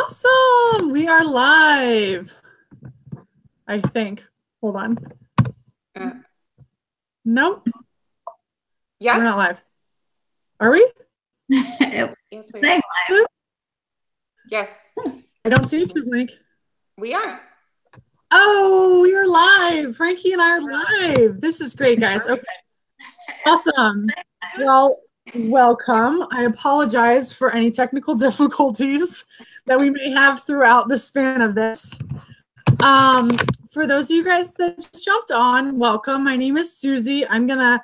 Awesome. We are live. I think. Hold on. Nope. Yeah. We're not live. Are we? Yes, we are. Yes. I don't see YouTube link. We are. Oh, we are live. Frankie and I are live. This is great, guys. Okay. Awesome. Well, welcome. I apologize for any technical difficulties that we may have throughout the span of this. For those of you guys that just jumped on, welcome. My name is Susie. I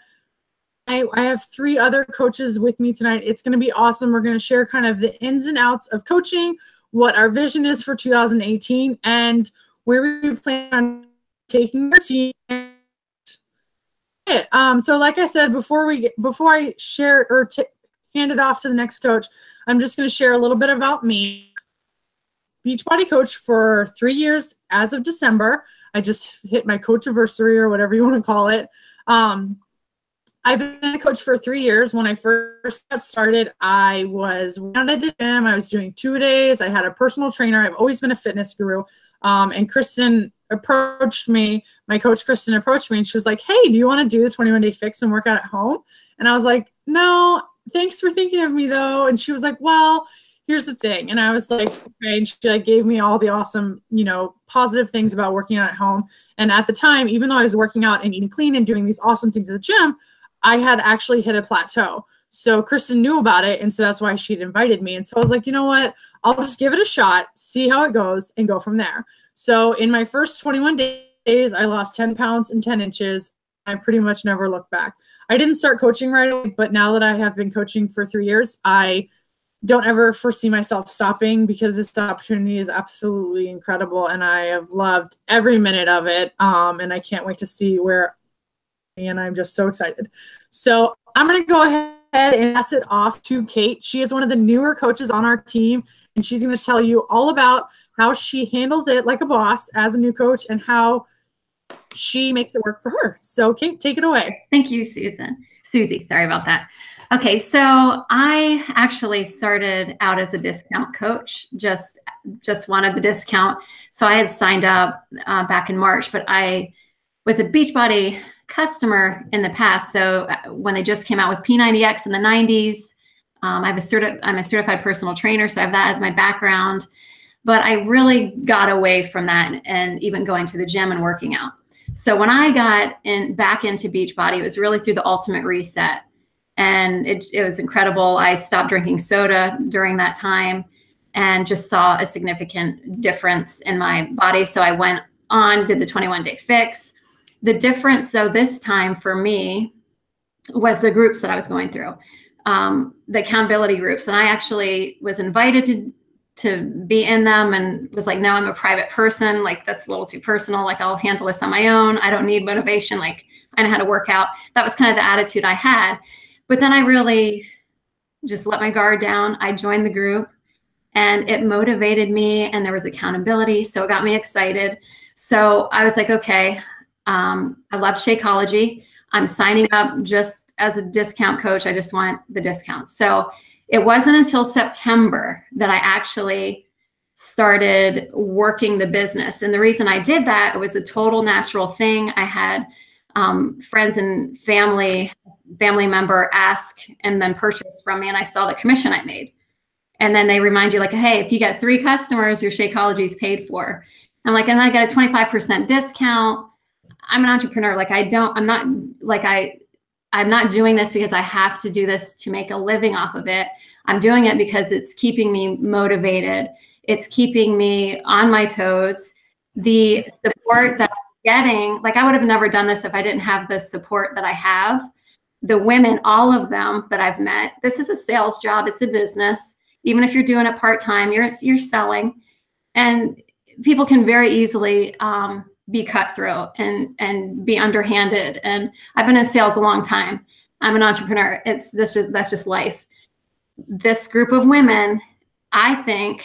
have 3 other coaches with me tonight. It's going to be awesome. We're going to share kind of the ins and outs of coaching, what our vision is for 2018, and where we plan on taking our team. So like I said, before I share or hand it off to the next coach, I'm just going to share a little bit about me. Beachbody coach for 3 years as of December. I just hit my coach anniversary or whatever you want to call it. I've been a coach for 3 years. When I first got started, I was out at the gym. I was doing 2-a-days. I had a personal trainer. I've always been a fitness guru. And Kristen approached me, my coach Kristen approached me, and she was like, hey, do you want to do the 21-day fix and work out at home? And I was like, no, thanks for thinking of me though. And she was like, well, here's the thing. And I was like, okay. And she like gave me all the awesome, positive things about working out at home. And at the time, even though I was working out and eating clean and doing these awesome things at the gym, I had actually hit a plateau. So Kristen knew about it. And so that's why she'd invited me. And so I was like, you know what, I'll just give it a shot, see how it goes, and go from there. So in my first 21 days, I lost 10 pounds and 10 inches. I pretty much never looked back. I didn't start coaching right away, but now that I have been coaching for 3 years, I don't ever foresee myself stopping because this opportunity is absolutely incredible. And I have loved every minute of it. And I can't wait to see where, and I'm just so excited. So I'm going to go ahead and pass it off to Kate. She is one of the newer coaches on our team, and she's going to tell you all about how she handles it like a boss as a new coach and how she makes it work for her. So Kate, take it away. Thank you, Susie, sorry about that. Okay, so I actually started out as a discount coach, just wanted the discount. So I had signed up back in March, but I was a Beachbody customer in the past. So when they just came out with P90X in the 90s, I'm a certified personal trainer, so I have that as my background. But I really got away from that and even going to the gym and working out. So when I got back into Beachbody, it was really through the Ultimate Reset. And it was incredible. I stopped drinking soda during that time and just saw a significant difference in my body. So I went on, did the 21-day fix. The difference, though, this time for me was the groups that I was going through, the accountability groups. And I actually was invited to be in them and was like, no, I'm a private person. Like, that's a little too personal. Like, I'll handle this on my own. I don't need motivation. Like, I know how to work out. That was kind of the attitude I had. But then I really just let my guard down. I joined the group and it motivated me and there was accountability. So it got me excited. So I was like, okay, I love Shakeology. I'm signing up just as a discount coach. I just want the discounts. So it wasn't until September that I actually started working the business. And the reason I did that, it was a total natural thing. I had friends and family member ask and then purchase from me, and I saw the commission I made. And then they remind you like, hey, if you get 3 customers, your Shakeology is paid for. I'm like, and I got a 25% discount. I'm an entrepreneur. Like I'm not doing this because I have to do this to make a living off of it. I'm doing it because it's keeping me motivated. It's keeping me on my toes. The support that I'm getting, like I would have never done this if I didn't have the support that I have. The women, all of them that I've met, this is a sales job. It's a business. Even if you're doing it part-time, you're selling. And people can very easily be cutthroat and be underhanded. And I've been in sales a long time. I'm an entrepreneur. That's just life. This group of women, I think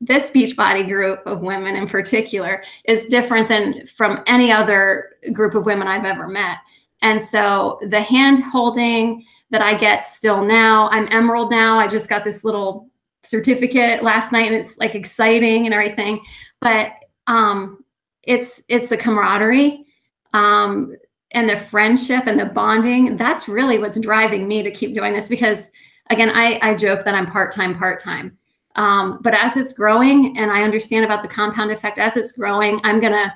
this Beachbody group of women in particular is different than from any other group of women I've ever met. And so the hand holding that I get still now, I'm Emerald now. I just got this little certificate last night, and it's like exciting and everything. But it's the camaraderie and the friendship and the bonding. That's really what's driving me to keep doing this, because again, I joke that I'm part-time. But as it's growing, and I understand about the compound effect, as it's growing, I'm going to,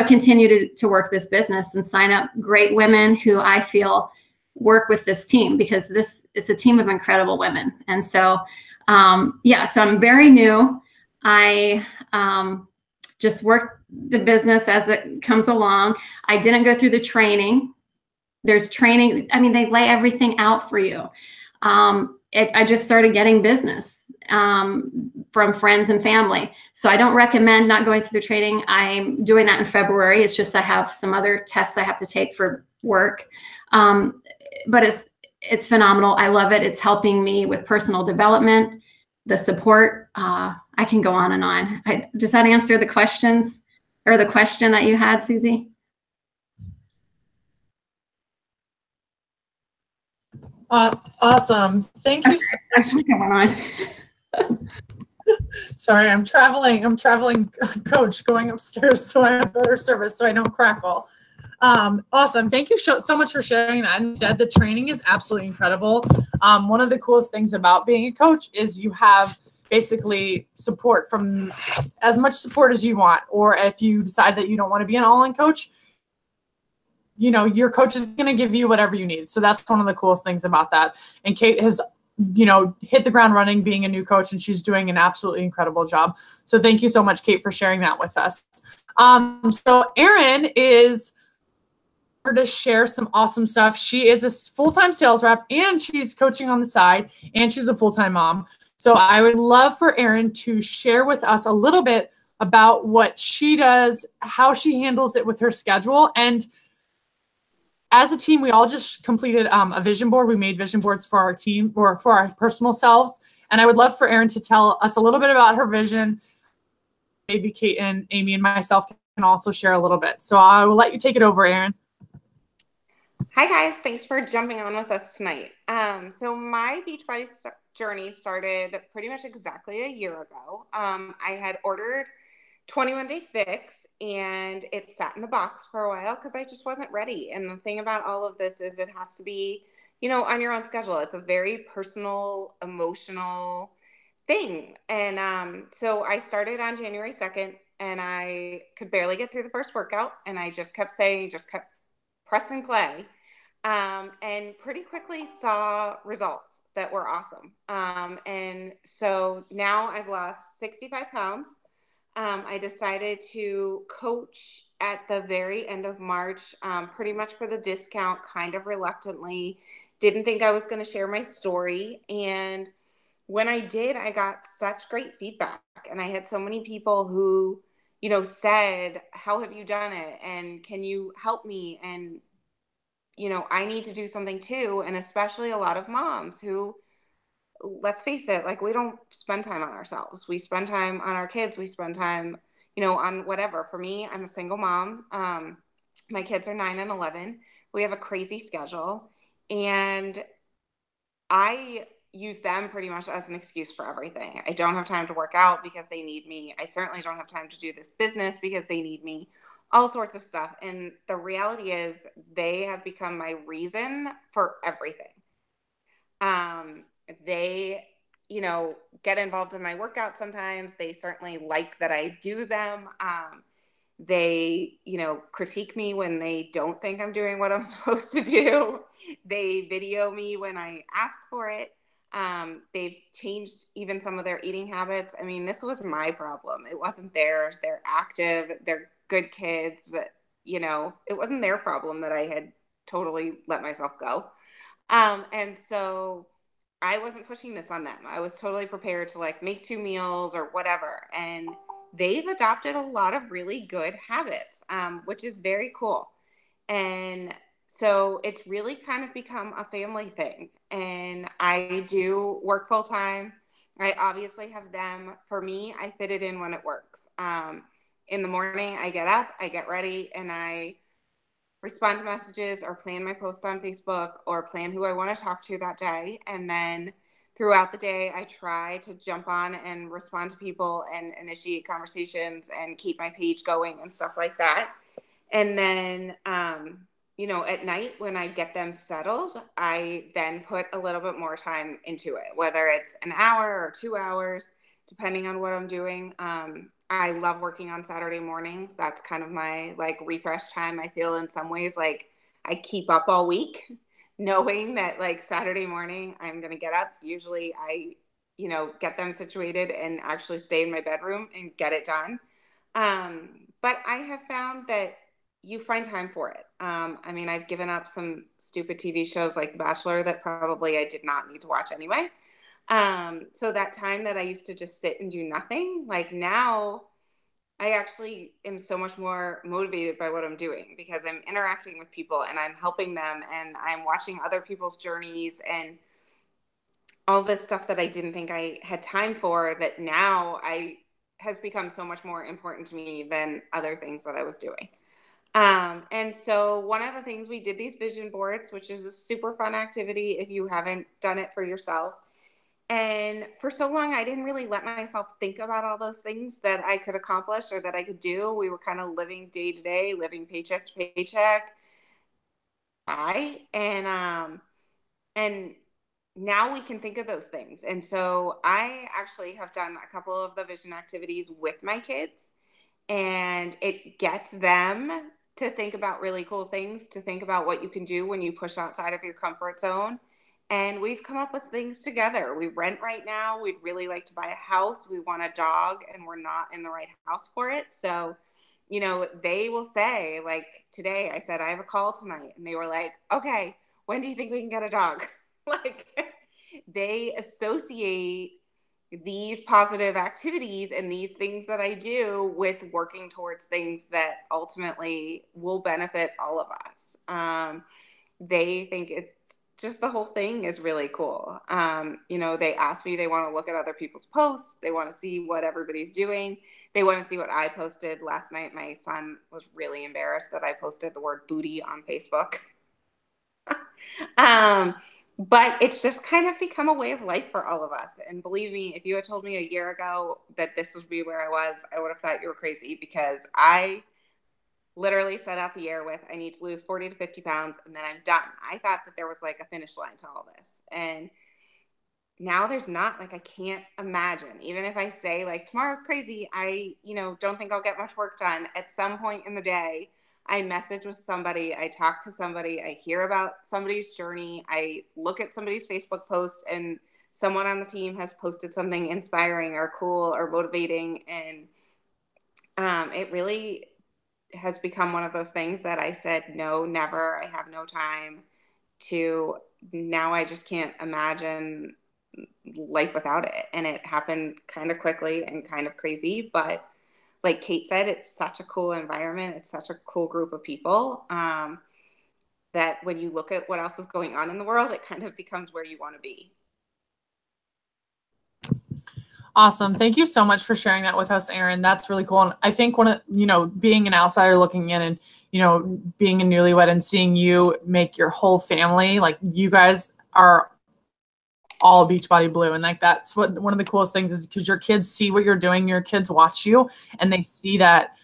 continue to work this business and sign up great women who I feel work with this team, because this is a team of incredible women. And so, so I'm very new. I just work the business as it comes along. I didn't go through the training. There's training. I mean, they lay everything out for you. I just started getting business from friends and family. So I don't recommend not going through the training. I'm doing that in February. It's just I have some other tests I have to take for work. But it's phenomenal. I love it. It's helping me with personal development, the support. I can go on and on. Does that answer the questions or the question that you had, Susie? Awesome. Thank you so much. Going on. Sorry, I'm traveling coach going upstairs so I have better service so I don't crackle. Awesome. Thank you so much for sharing that. And said the training is absolutely incredible. One of the coolest things about being a coach is you have basically support from as much support as you want, or if you decide that you don't want to be an all-in coach, your coach is going to give you whatever you need. So that's one of the coolest things about that. And Kate has, hit the ground running being a new coach, and she's doing an absolutely incredible job. So thank you so much, Kate, for sharing that with us. So Erin is here to share some awesome stuff. She is a full-time sales rep, and she's coaching on the side, and she's a full-time mom. So I would love for Erin to share with us a little bit about what she does, how she handles it with her schedule. And as a team, we all just completed a vision board. We made vision boards for our team or for our personal selves. And I would love for Erin to tell us a little bit about her vision. Maybe Kate and Amy and myself can also share a little bit. So I will let you take it over, Erin. Hi, guys. Thanks for jumping on with us tonight. So my Beachbody journey started pretty much exactly a year ago. I had ordered 21 Day Fix, and it sat in the box for a while because I just wasn't ready. And the thing about all of this is it has to be, on your own schedule. It's a very personal, emotional thing. And so I started on January 2nd, and I could barely get through the first workout. And I just kept pressing play. And pretty quickly saw results that were awesome. And so now I've lost 65 pounds. I decided to coach at the very end of March, pretty much for the discount, kind of reluctantly. Didn't think I was going to share my story. And when I did, I got such great feedback. And I had so many people who, said, how have you done it? And can you help me? And, I need to do something too. And especially a lot of moms who, let's face it, we don't spend time on ourselves. We spend time on our kids. We spend time, on whatever. For me, I'm a single mom. My kids are 9 and 11. We have a crazy schedule, and I use them pretty much as an excuse for everything. I don't have time to work out because they need me. I certainly don't have time to do this business because they need me, all sorts of stuff. And the reality is they have become my reason for everything. They, get involved in my workout sometimes. They certainly like that I do them. They, critique me when they don't think I'm doing what I'm supposed to do. They video me when I ask for it. They've changed even some of their eating habits. I mean, this was my problem. It wasn't theirs. They're active. They're good kids. It wasn't their problem that I had totally let myself go. And so I wasn't pushing this on them. I was totally prepared to make 2 meals or whatever. And they've adopted a lot of really good habits, which is very cool. And so it's really kind of become a family thing. And I do work full time. I obviously have them. For me, I fit it in when it works. In the morning, I get up, I get ready, and I respond to messages or plan my post on Facebook or plan who I want to talk to that day. And then throughout the day, I try to jump on and respond to people and initiate conversations and keep my page going and stuff like that. And then, you know, at night when I get them settled, I then put a little bit more time into it, whether it's an hour or 2 hours, depending on what I'm doing. I love working on Saturday mornings. That's kind of my like refresh time. I feel in some ways like I keep up all week knowing that like Saturday morning I'm going to get up. Usually I, you know, get them situated and actually stay in my bedroom and get it done. But I have found that you find time for it. I mean, I've given up some stupid TV shows like The Bachelor that probably I did not need to watch anyway. So that time that I used to just sit and do nothing, like now I actually am so much more motivated by what I'm doing because I'm interacting with people and I'm helping them and I'm watching other people's journeys and all this stuff that I didn't think I had time for that now has become so much more important to me than other things that I was doing. And so one of the things we did these vision boards, which is a super fun activity if you haven't done it for yourself. And for so long, I didn't really let myself think about all those things that I could accomplish or that I could do. We were kind of living day to day, living paycheck to paycheck. And now we can think of those things. And so I actually have done a couple of the vision activities with my kids, and it gets them to think about really cool things, to think about what you can do when you push outside of your comfort zone. And we've come up with things together. We rent right now. We'd really like to buy a house. We want a dog, and we're not in the right house for it. So, you know, they will say, like today, I said, I have a call tonight. And they were like, okay, when do you think we can get a dog? Like they associate these positive activities and these things that I do with working towards things that ultimately will benefit all of us. They think it's just the whole thing is really cool. You know, they ask me, they want to look at other people's posts. They want to see what everybody's doing. They want to see what I posted last night. My son was really embarrassed that I posted the word booty on Facebook. But it's just kind of become a way of life for all of us. And believe me, if you had told me a year ago that this would be where I was, I would have thought you were crazy because I literally set out the year with, I need to lose 40 to 50 pounds and then I'm done. I thought that there was like a finish line to all this. And now there's not. Like, I can't imagine, even if I say like tomorrow's crazy, I, you know, don't think I'll get much work done. At some point in the day, I message with somebody, I talk to somebody, I hear about somebody's journey, I look at somebody's Facebook post and someone on the team has posted something inspiring or cool or motivating. And it really has become one of those things that I said, no, never, I have no time, to now I just can't imagine life without it. And it happened kind of quickly and kind of crazy, but like Kate said, it's such a cool environment. It's such a cool group of people that when you look at what else is going on in the world, it kind of becomes where you want to be. Awesome. Thank you so much for sharing that with us, Erin. That's really cool. And I think one of, you know, being an outsider looking in and, you know, being a newlywed and seeing you make your whole family, like you guys are all Beachbody Blue. And like, that's what one of the coolest things is, because your kids see what you're doing, your kids watch you and they see that,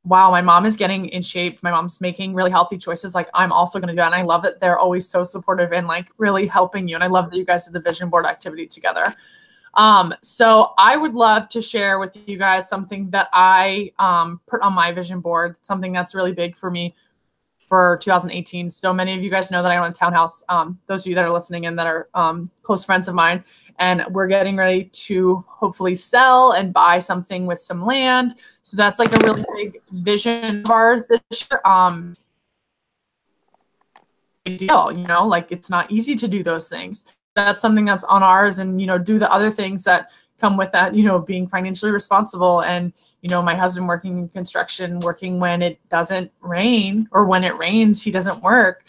wow, my mom is getting in shape. My mom's making really healthy choices. Like, I'm also going to do that. And I love that they're always so supportive and like really helping you. And I love that you guys did the vision board activity together. So I would love to share with you guys something that I put on my vision board, something that's really big for me for 2018. So many of you guys know that I own a townhouse. Those of you that are listening in that are close friends of mine, and we're getting ready to hopefully sell and buy something with some land. So that's like a really big vision of ours this year. Deal, you know, like it's not easy to do those things. That's something that's on ours, and, you know, do the other things that come with that, you know, being financially responsible. And, you know, my husband working in construction, working when it doesn't rain, or when it rains, he doesn't work.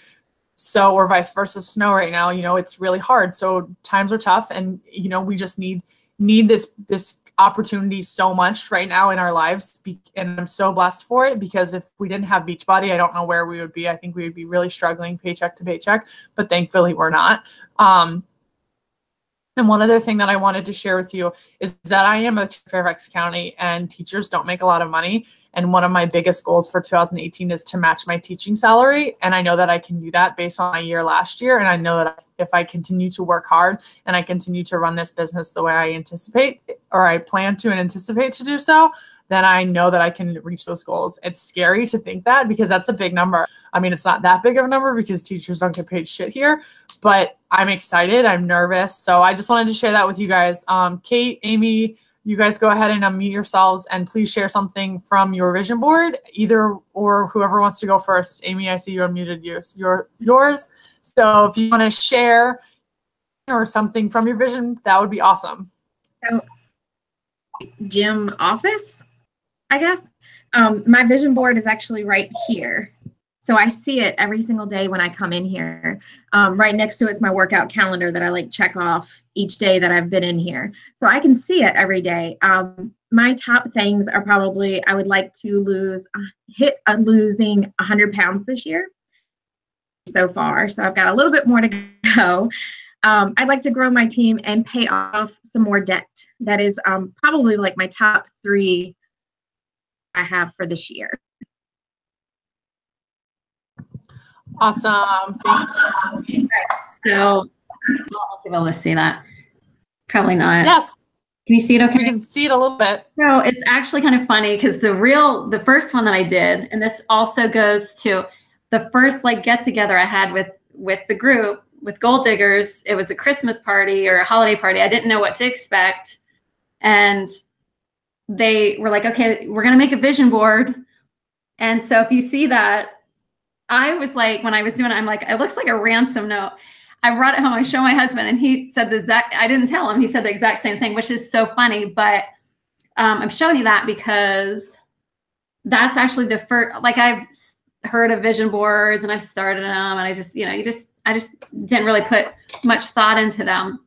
So, or vice versa, snow right now, you know, it's really hard. So times are tough, and, you know, we just need this opportunity so much right now in our lives. And I'm so blessed for it, because if we didn't have Beachbody, I don't know where we would be. I think we would be really struggling paycheck to paycheck, but thankfully we're not. And one other thing that I wanted to share with you is that I am a Fairfax County, and teachers don't make a lot of money. And one of my biggest goals for 2018 is to match my teaching salary. And I know that I can do that based on my year last year. And I know that if I continue to work hard and I continue to run this business the way I anticipate, or I plan to and anticipate to do so, then I know that I can reach those goals. It's scary to think that, because that's a big number. I mean, it's not that big of a number because teachers don't get paid shit here, but I'm excited. I'm nervous. So I just wanted to share that with you guys. Kate, Amy, you guys go ahead and unmute yourselves and please share something from your vision board, either or whoever wants to go first. Amy, I see you unmuted yours. So if you want to share or something from your vision, that would be awesome. So, gym office, I guess. My vision board is actually right here. So I see it every single day when I come in here. Right next to it's my workout calendar that I like check off each day that I've been in here. So I can see it every day. My top things are probably, I would like to losing 100 pounds this year so far. So I've got a little bit more to go. I'd like to grow my team and pay off some more debt. That is probably like my top 3 I have for this year. Awesome. So I'll be able to see that. Probably not. Yes. Can you see it okay? So we can see it a little bit. So it's actually kind of funny because the first one that I did, and this also goes to the first like get together I had with the group, with Goal Diggers. It was a Christmas party or a holiday party. I didn't know what to expect. And they were like, okay, we're going to make a vision board. And so if you see that, I was like, when I was doing it, I'm like, it looks like a ransom note. I brought it home, I showed my husband, and he said I didn't tell him, he said the exact same thing, which is so funny. But I'm showing you that because that's actually the first, like I've heard of vision boards and I've started them, and I just, I just didn't really put much thought into them.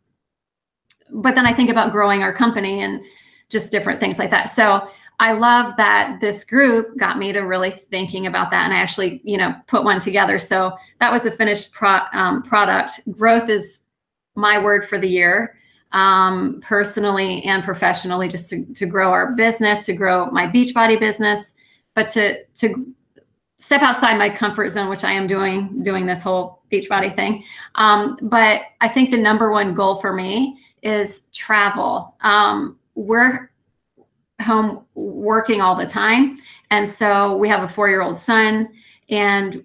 But then I think about growing our company and just different things like that. So I love that this group got me to really thinking about that. And I actually, put one together. So that was a finished product. Growth is my word for the year, personally and professionally, just to grow our business, to grow my Beachbody business, but to step outside my comfort zone, which I am doing this whole Beachbody thing. But I think the number one goal for me is travel. We're home working all the time. And so we have a 4-year-old son, and,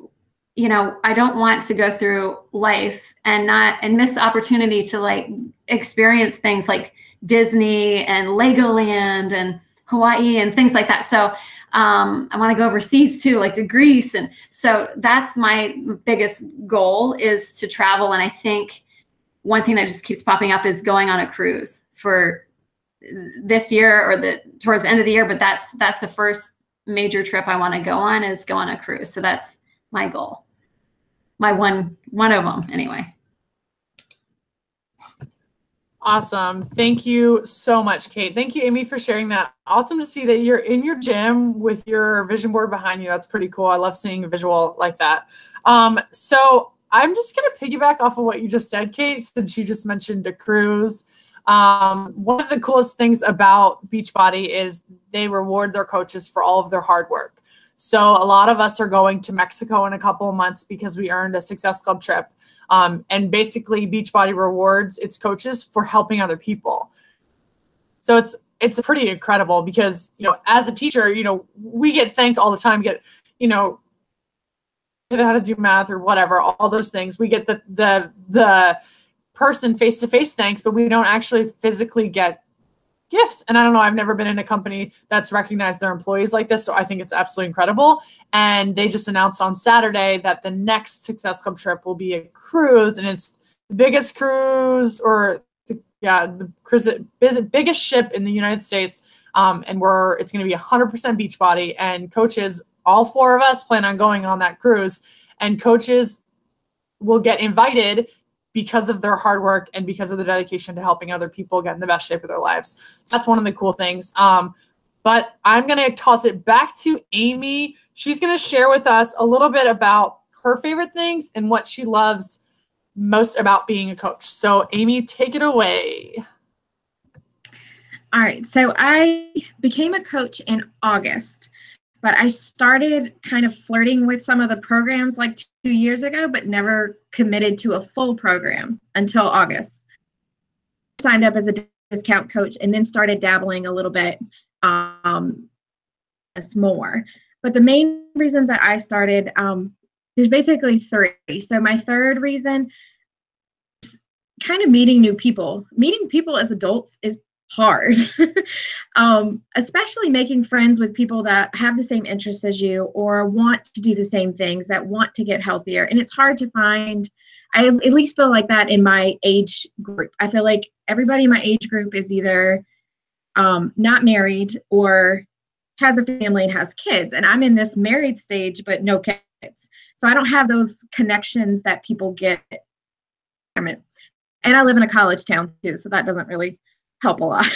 I don't want to go through life and miss the opportunity to like experience things like Disney and Legoland and Hawaii and things like that. So I want to go overseas too, like to Greece. And so that's my biggest goal, is to travel. And I think one thing that just keeps popping up is going on a cruise for this year or towards the end of the year. But that's the first major trip I want to go on, is go on a cruise. So that's my goal. My one of them anyway. Awesome. Thank you so much, Kate. Thank you, Amy, for sharing that. Awesome to see that you're in your gym with your vision board behind you. That's pretty cool. I love seeing a visual like that. So I'm just going to piggyback off of what you just said, Kate, since you just mentioned a cruise. One of the coolest things about Beachbody is they reward their coaches for all of their hard work. So a lot of us are going to Mexico in a couple of months because we earned a Success Club trip. And basically Beachbody rewards its coaches for helping other people. So it's pretty incredible because, as a teacher, we get thanked all the time, how to do math or whatever, all those things. We get the person face-to-face thanks, but we don't actually physically get gifts. And I don't know, I've never been in a company that's recognized their employees like this. So I think it's absolutely incredible. And they just announced on Saturday that the next Success Club trip will be a cruise, and it's the biggest cruise, or the biggest ship in the United States. And it's going to be 100% Beachbody, and coaches, all 4 of us, plan on going on that cruise, and coaches will get invited because of their hard work and because of the dedication to helping other people get in the best shape of their lives. So that's one of the cool things. But I'm going to toss it back to Amy. She's going to share with us a little bit about her favorite things and what she loves most about being a coach. So Amy, take it away. All right. So I became a coach in August, but I started kind of flirting with some of the programs like 2 years ago, but never committed to a full program until August. Signed up as a discount coach and then started dabbling a little bit more. But the main reasons that I started, there's basically three. So my third reason is kind of meeting new people. Meeting people as adults is hard, especially making friends with people that have the same interests as you or want to do the same things, that want to get healthier. And it's hard to find. I at least feel like that in my age group. I feel like everybody in my age group is either not married or has a family and has kids. And I'm in this married stage, but no kids. So I don't have those connections that people get. And I live in a college town too, so that doesn't really help a lot.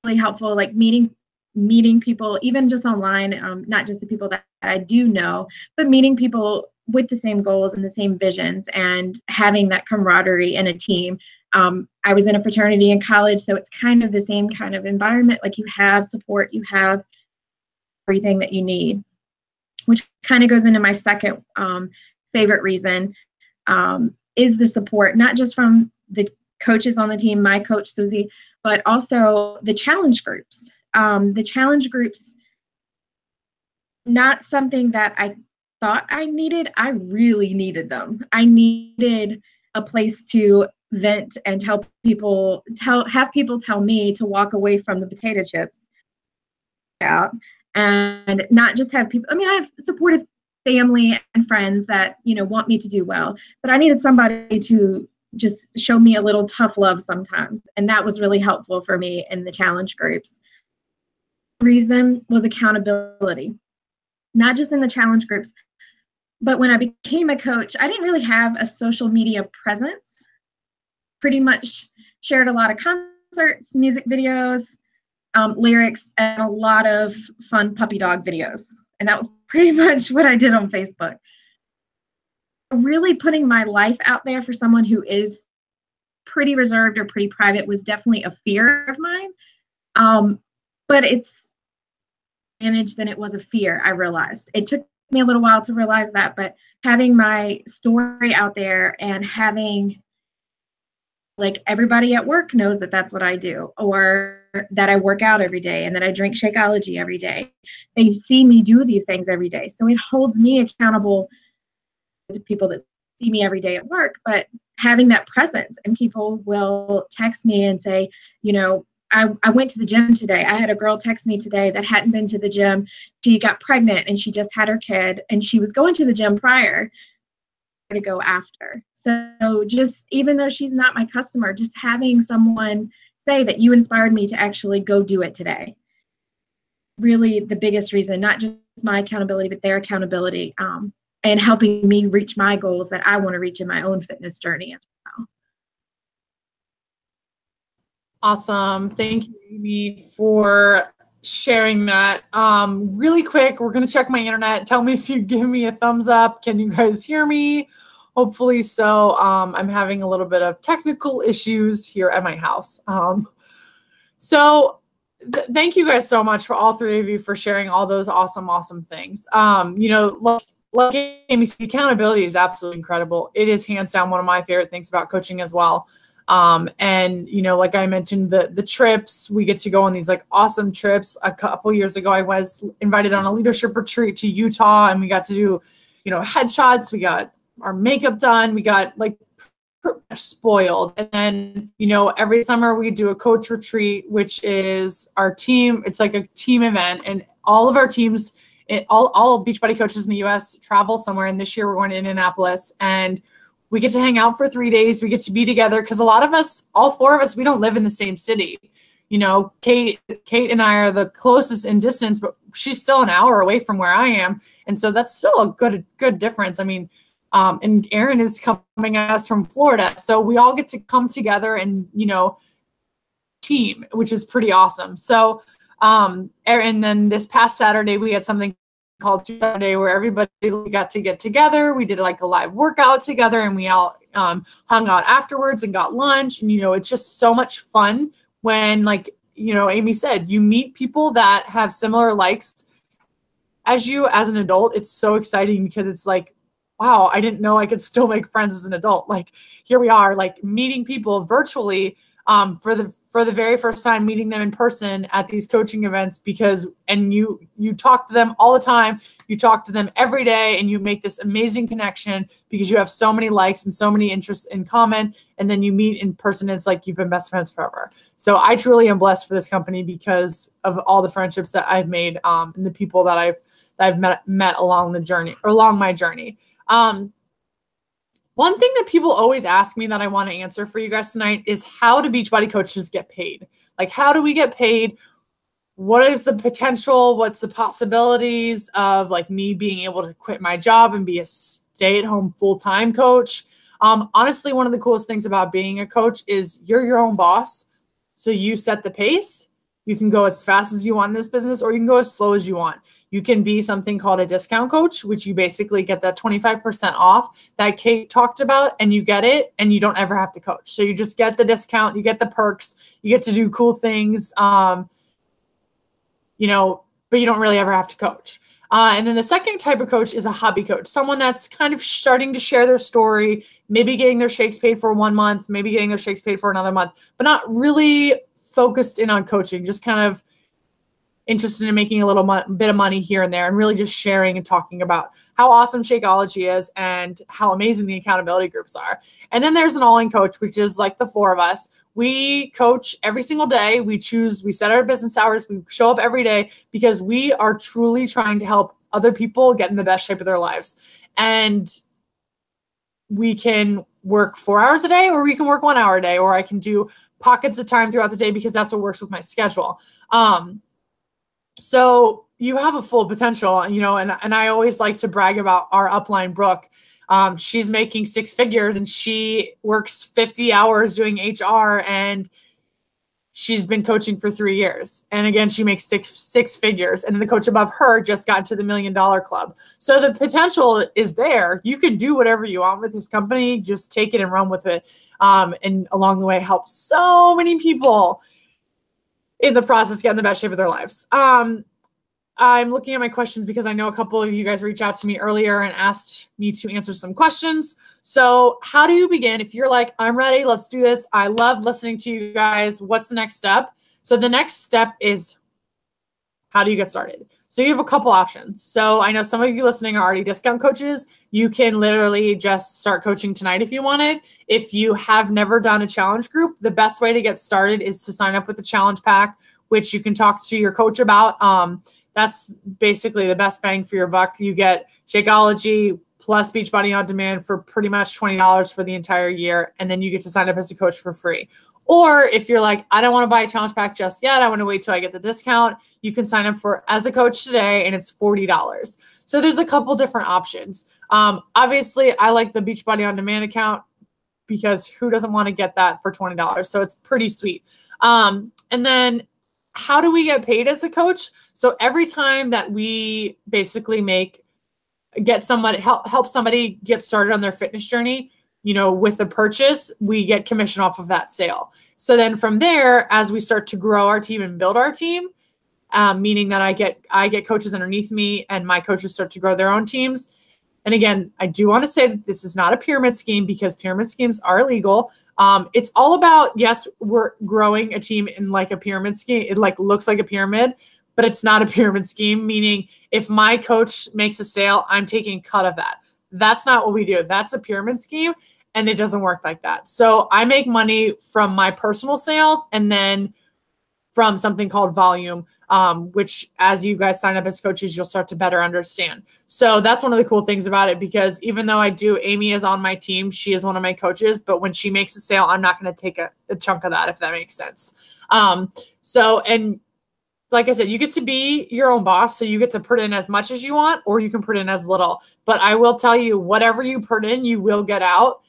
Really helpful, like meeting people, even just online, not just the people that I do know, but meeting people with the same goals and the same visions and having that camaraderie in a team. I was in a fraternity in college, so it's kind of the same kind of environment. Like you have support, you have everything that you need, which kind of goes into my second favorite reason, is the support, not just from the coaches on the team, my coach, Susie, but also the challenge groups. The challenge groups, not something that I thought I needed. I really needed them. I needed a place to vent and have people tell me to walk away from the potato chips out, and not just have people. I mean, I have supportive family and friends that, want me to do well, but I needed somebody to just show me a little tough love sometimes. And that was really helpful for me in the challenge groups. The reason was accountability, not just in the challenge groups, but when I became a coach, I didn't really have a social media presence. Pretty much shared a lot of concerts, music videos, lyrics, and a lot of fun puppy dog videos. And that was pretty much what I did on Facebook. Really putting my life out there for someone who is pretty reserved or pretty private was definitely a fear of mine. But it's advantage than it was a fear, I realized. It took me a little while to realize that, but having my story out there and having, like, everybody at work knows that that's what I do, or that I work out every day and that I drink Shakeology every day. They see me do these things every day. So it holds me accountable to people that see me every day at work, but having that presence, and people will text me and say, I went to the gym today. I had a girl text me today that hadn't been to the gym. She got pregnant and she just had her kid, and she was going to the gym prior to go after. So just, even though she's not my customer, just having someone say that you inspired me to actually go do it today. Really the biggest reason, not just my accountability, but their accountability, and helping me reach my goals that I want to reach in my own fitness journey as well. Awesome. Thank you, Amy, for sharing that. Really quick, we're going to check my internet. Tell me if you give me a thumbs up. Can you guys hear me? Hopefully so. I'm having a little bit of technical issues here at my house. Thank you guys so much, for all three of you, for sharing all those awesome things. Like Amy said, accountability is absolutely incredible. It is hands down one of my favorite things about coaching as well. And like I mentioned, the trips, we get to go on these like awesome trips. A couple years ago, I was invited on a leadership retreat to Utah, and we got to do, headshots. We got our makeup done. We got like spoiled. And then, every summer we do a coach retreat, which is our team. It's like a team event, and all of our teams, all Beachbody coaches in the US travel somewhere. And this year we're going to Indianapolis, and we get to hang out for 3 days. We get to be together because a lot of us, all four of us, we don't live in the same city. Kate and I are the closest in distance, but she's still an hour away from where I am. And so that's still a good difference. I mean, and Erin is coming at us from Florida. So we all get to come together and, team, which is pretty awesome. So, and then this past Saturday, we had something called Sunday where everybody got to get together. We did like a live workout together, and we all hung out afterwards and got lunch. And, it's just so much fun when, like, Amy said, you meet people that have similar likes as you as an adult. It's so exciting because it's like, wow, I didn't know I could still make friends as an adult. Like, here we are, like, meeting people virtually for the very first time, meeting them in person at these coaching events, and you talk to them all the time. You talk to them every day, and you make this amazing connection because you have so many likes and so many interests in common. And then you meet in person, and it's like you've been best friends forever. So I truly am blessed for this company because of all the friendships that I've made and the people that I've met along the journey, or along my journey. One thing that people always ask me that I want to answer for you guys tonight is, how do Beachbody coaches get paid? Like, how do we get paid? What is the potential? What's the possibilities of, like, me being able to quit my job and be a stay-at-home full-time coach? Honestly, one of the coolest things about being a coach is you're your own boss. So you set the pace. You can go as fast as you want in this business, or you can go as slow as you want. You can be something called a discount coach, which you basically get that 25% off that Kate talked about, and you get it, and you don't ever have to coach. So you just get the discount, you get the perks, you get to do cool things, but you don't really ever have to coach. And then the second type of coach is a hobby coach, someone that's kind of starting to share their story, maybe getting their shakes paid for 1 month, maybe getting their shakes paid for another month, but not really focused in on coaching, just kind of interested in making a little bit of money here and there, and really just sharing and talking about how awesome Shakeology is and how amazing the accountability groups are. And then there's an all-in coach, which is like the four of us. We coach every single day. We set our business hours. We show up every day because we are truly trying to help other people get in the best shape of their lives. And we can work 4 hours a day, or we can work 1 hour a day, or I can do pockets of time throughout the day because that's what works with my schedule. So you have a full potential, and I always like to brag about our upline, Brooke. She's making 6 figures, and she works 50 hours doing HR, and she's been coaching for 3 years. And again, she makes six figures. And then the coach above her just got into the $1 Million Club. So the potential is there. You can do whatever you want with this company. Just take it and run with it. And along the way, help so many people in the process get in the best shape of their lives. I'm looking at my questions because I know a couple of you guys reached out to me earlier and asked me to answer some questions. So how do you begin? If you're like, I'm ready, let's do this. I love listening to you guys. What's the next step? So the next step is, how do you get started? So you have a couple options. So I know some of you listening are already discount coaches. You can literally just start coaching tonight if you wanted. If you have never done a challenge group, the best way to get started is to sign up with the challenge pack, which you can talk to your coach about. That's basically the best bang for your buck. You get Shakeology plus Beachbody On Demand for pretty much $20 for the entire year. And then you get to sign up as a coach for free. Or if you're like, I don't want to buy a challenge pack just yet, I want to wait till I get the discount, you can sign up for as a coach today, and it's $40. So there's a couple different options. Obviously, I like the Beachbody On Demand account because who doesn't want to get that for $20? So it's pretty sweet. And then how do we get paid as a coach? So every time that we basically help somebody get started on their fitness journey, with a purchase, we get commission off of that sale. So then from there, as we start to grow our team and build our team, meaning that I get coaches underneath me, and my coaches start to grow their own teams. And again, I do want to say that this is not a pyramid scheme, because pyramid schemes are illegal. It's all about, yes, we're growing a team in like a pyramid scheme. It like looks like a pyramid, but it's not a pyramid scheme, meaning if my coach makes a sale, I'm taking a cut of that. That's not what we do. That's a pyramid scheme, and it doesn't work like that. So I make money from my personal sales, and then from something called volume, which as you guys sign up as coaches, you'll start to better understand. So that's one of the cool things about it, because even though Amy is on my team, she is one of my coaches, but when she makes a sale, I'm not going to take a chunk of that, if that makes sense. And like I said, you get to be your own boss, so you get to put in as much as you want, or you can put in as little. But I will tell you, whatever you put in, you will get out.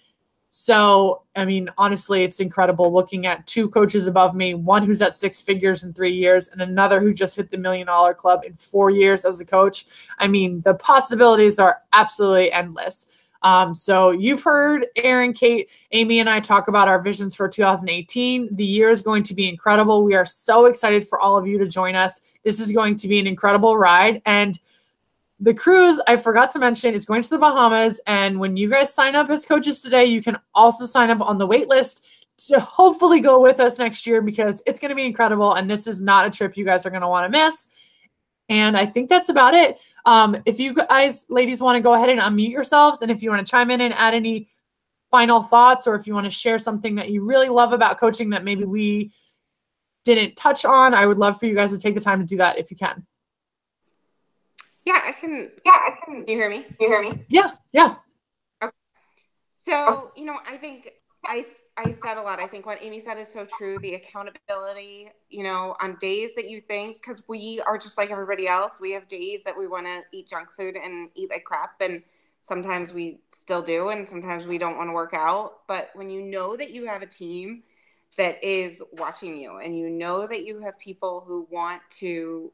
So, I mean, honestly, it's incredible looking at 2 coaches above me, one who's at 6 figures in 3 years and another who just hit the $1 Million Club in 4 years as a coach. I mean, the possibilities are absolutely endless. So you've heard Aaron, Kate, Amy, and I talk about our visions for 2018. The year is going to be incredible. We are so excited for all of you to join us. This is going to be an incredible ride. And the cruise, I forgot to mention, is going to the Bahamas. And when you guys sign up as coaches today, you can also sign up on the wait list to hopefully go with us next year, because it's going to be incredible. And this is not a trip you guys are going to want to miss. And I think that's about it. If you guys, ladies, want to go ahead and unmute yourselves, and if you want to chime in and add any final thoughts, or if you want to share something that you really love about coaching that maybe we didn't touch on, I would love for you guys to take the time to do that if you can. Yeah, I can. You hear me? Yeah. Okay. So, I think I said a lot. I think what Amy said is so true. The accountability, on days that you think, because we are just like everybody else, we have days that we want to eat junk food and eat like crap. And sometimes we still do. And sometimes we don't want to work out. But when you know that you have a team that is watching you, and you know that you have people who want to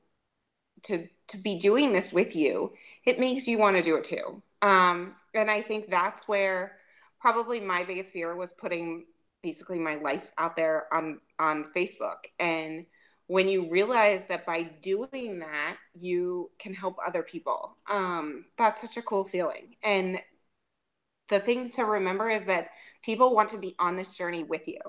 be doing this with you, it makes you want to do it too. And I think that's where probably my biggest fear was putting basically my life out there on Facebook. And when you realize that by doing that, you can help other people, that's such a cool feeling. And the thing to remember is that people want to be on this journey with you.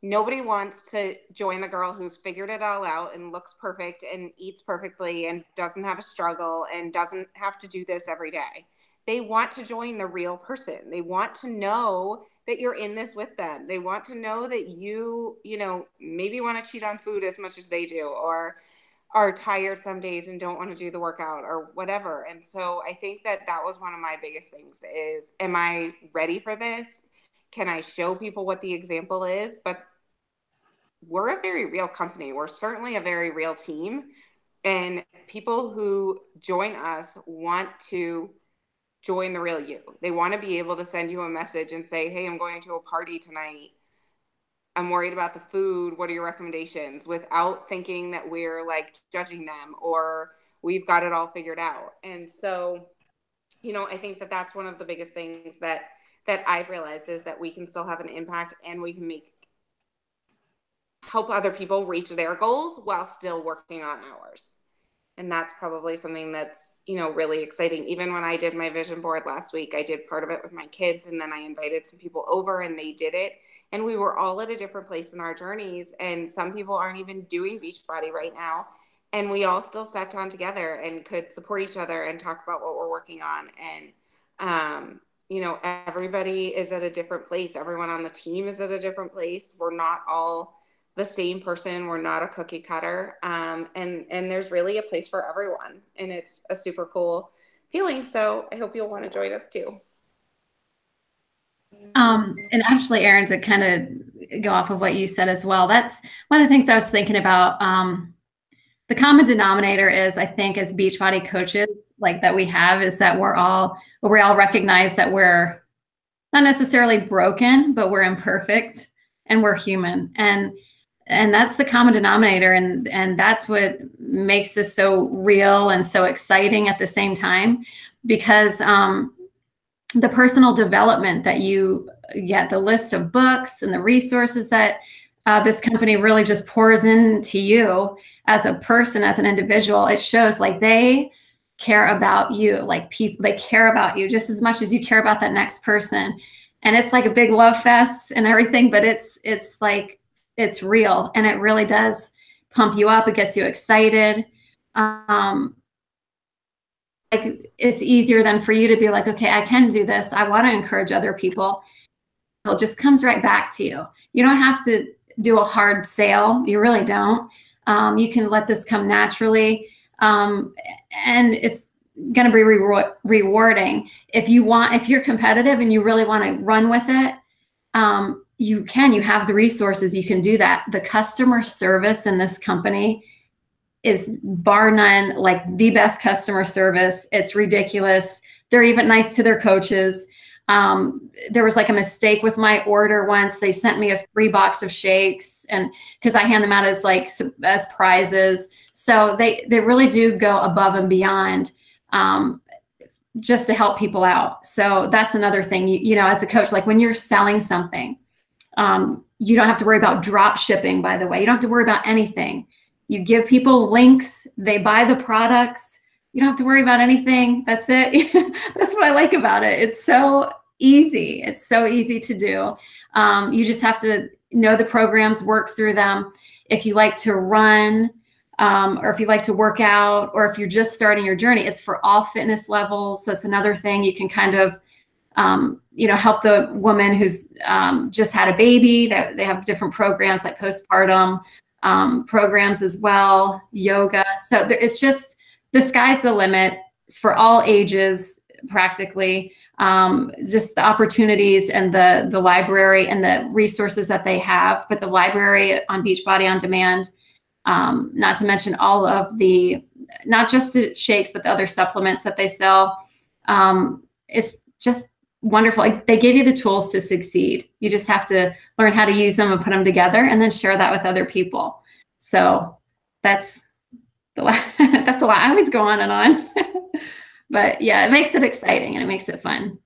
Nobody wants to join the girl who's figured it all out and looks perfect and eats perfectly and doesn't have a struggle and doesn't have to do this every day. They want to join the real person. They want to know that you're in this with them. They want to know that you maybe want to cheat on food as much as they do, or are tired some days and don't want to do the workout or whatever. And so I think that was one of my biggest things is, am I ready for this? Can I show people what the example is? But we're a very real company. We're certainly a very real team. And people who join us want to join the real you. They want to be able to send you a message and say, hey, I'm going to a party tonight. I'm worried about the food. What are your recommendations? Without thinking that we're like judging them or we've got it all figured out. And so, I think that that's one of the biggest things that I've realized is that we can still have an impact, and we can help other people reach their goals while still working on ours. And that's probably something that's, really exciting. Even when I did my vision board last week, I did part of it with my kids, and then I invited some people over and they did it. And we were all at a different place in our journeys. And some people aren't even doing Beachbody right now. And we all still sat down together and could support each other and talk about what we're working on. And, everybody is at a different place. Everyone on the team is at a different place. We're not all the same person. We're not a cookie cutter. And there's really a place for everyone. And it's a super cool feeling. So I hope you'll want to join us too. And actually, Aaron, to kind of go off of what you said as well, that's one of the things I was thinking about. The common denominator is, I think, as Beachbody coaches, like that we have, is that we all recognize that we're not necessarily broken, but we're imperfect and we're human. And that's the common denominator. And that's what makes this so real and so exciting at the same time, because the personal development that you get, the list of books and the resources that this company really just pours into you as a person, as an individual, it shows like they care about you, like people, they care about you just as much as you care about that next person. And it's like a big love fest and everything, but it's like, it's real, and it really does pump you up. It gets you excited. Like it's easier than for you to be like, okay, I can do this. I want to encourage other people. It just comes right back to you. You don't have to do a hard sale. You really don't. You can let this come naturally. And it's going to be rewarding. If you're competitive and you really want to run with it, you have the resources, you can do that. The customer service in this company is bar none, like the best customer service. It's ridiculous. They're even nice to their coaches. There was like a mistake with my order once. They sent me a free box of shakes, and because I hand them out as like as prizes. So they really do go above and beyond just to help people out. So that's another thing, you know, as a coach, like when you're selling something, you don't have to worry about drop shipping, by the way. You don't have to worry about anything. You give people links, they buy the products. You don't have to worry about anything. That's it. That's what I like about it. It's so easy. It's so easy to do. You just have to know the programs, work through them. If you like to run, or if you like to work out, or if you're just starting your journey, it's for all fitness levels. That's another thing. You can kind of, you know, help the woman who's just had a baby. That they have different programs like postpartum programs as well, yoga. So it's just, the sky's the limit. It's for all ages, practically. Just the opportunities and the library and the resources that they have. But the library on Beachbody On Demand, not to mention all of the, not just the shakes, but the other supplements that they sell. It's just wonderful. Like, they give you the tools to succeed. You just have to learn how to use them and put them together and then share that with other people. So that's that's a lot. I always go on and on. But yeah, it makes it exciting and it makes it fun.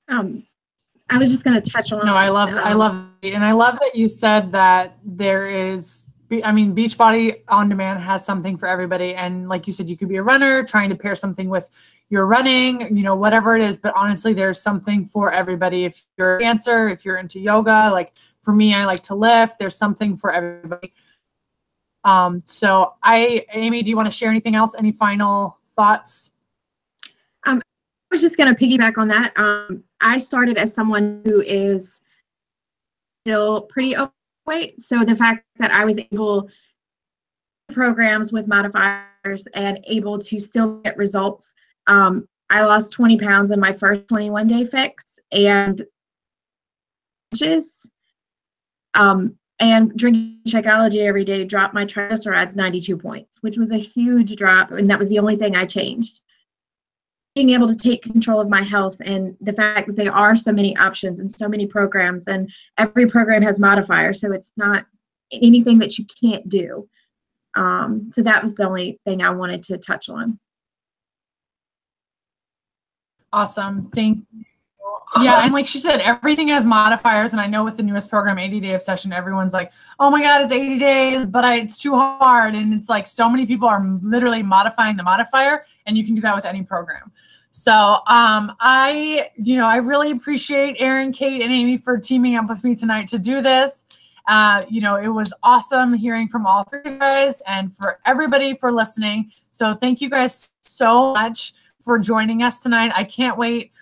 I was just going to touch on. No, I love it. And I love that you said that there is, I mean, Beachbody On Demand has something for everybody. And like you said, you could be a runner trying to pair something with your running, you know, whatever it is. But honestly, there's something for everybody. If you're a dancer, if you're into yoga, like for me, I like to lift. There's something for everybody. So Amy, do you want to share anything else? Any final thoughts? I was just going to piggyback on that. I started as someone who is still pretty overweight. So the fact that I was able to programs with modifiers and able to still get results. I lost 20 pounds in my first 21-day fix, and drinking Shakeology every day dropped my triglycerides 92 points, which was a huge drop. And that was the only thing I changed. Being able to take control of my health, and the fact that there are so many options and so many programs, and every program has modifiers. So it's not anything that you can't do. So that was the only thing I wanted to touch on. Awesome. Thank you. Yeah, and like she said, everything has modifiers. And I know with the newest program, 80-Day Obsession, everyone's like, oh my God, it's 80 days, but it's too hard. And it's like so many people are literally modifying the modifier, and you can do that with any program. So I really appreciate Erin, Kate, and Amy for teaming up with me tonight to do this. You know, it was awesome hearing from all three of you guys, and for everybody for listening. So thank you guys so much for joining us tonight. I can't wait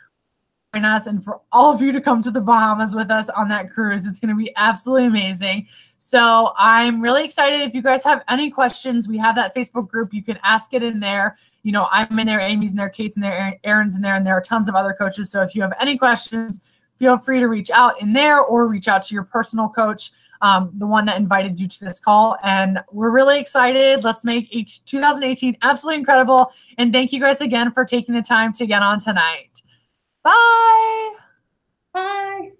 us and for all of you to come to the Bahamas with us on that cruise. It's going to be absolutely amazing. So I'm really excited. If you guys have any questions, we have that Facebook group. You can ask it in there. You know, I'm in there, Amy's in there, Kate's in there, Erin's in there, and there are tons of other coaches. So if you have any questions, feel free to reach out in there or reach out to your personal coach, the one that invited you to this call. And we're really excited. Let's make 2018 absolutely incredible. And thank you guys again for taking the time to get on tonight. Bye. Bye.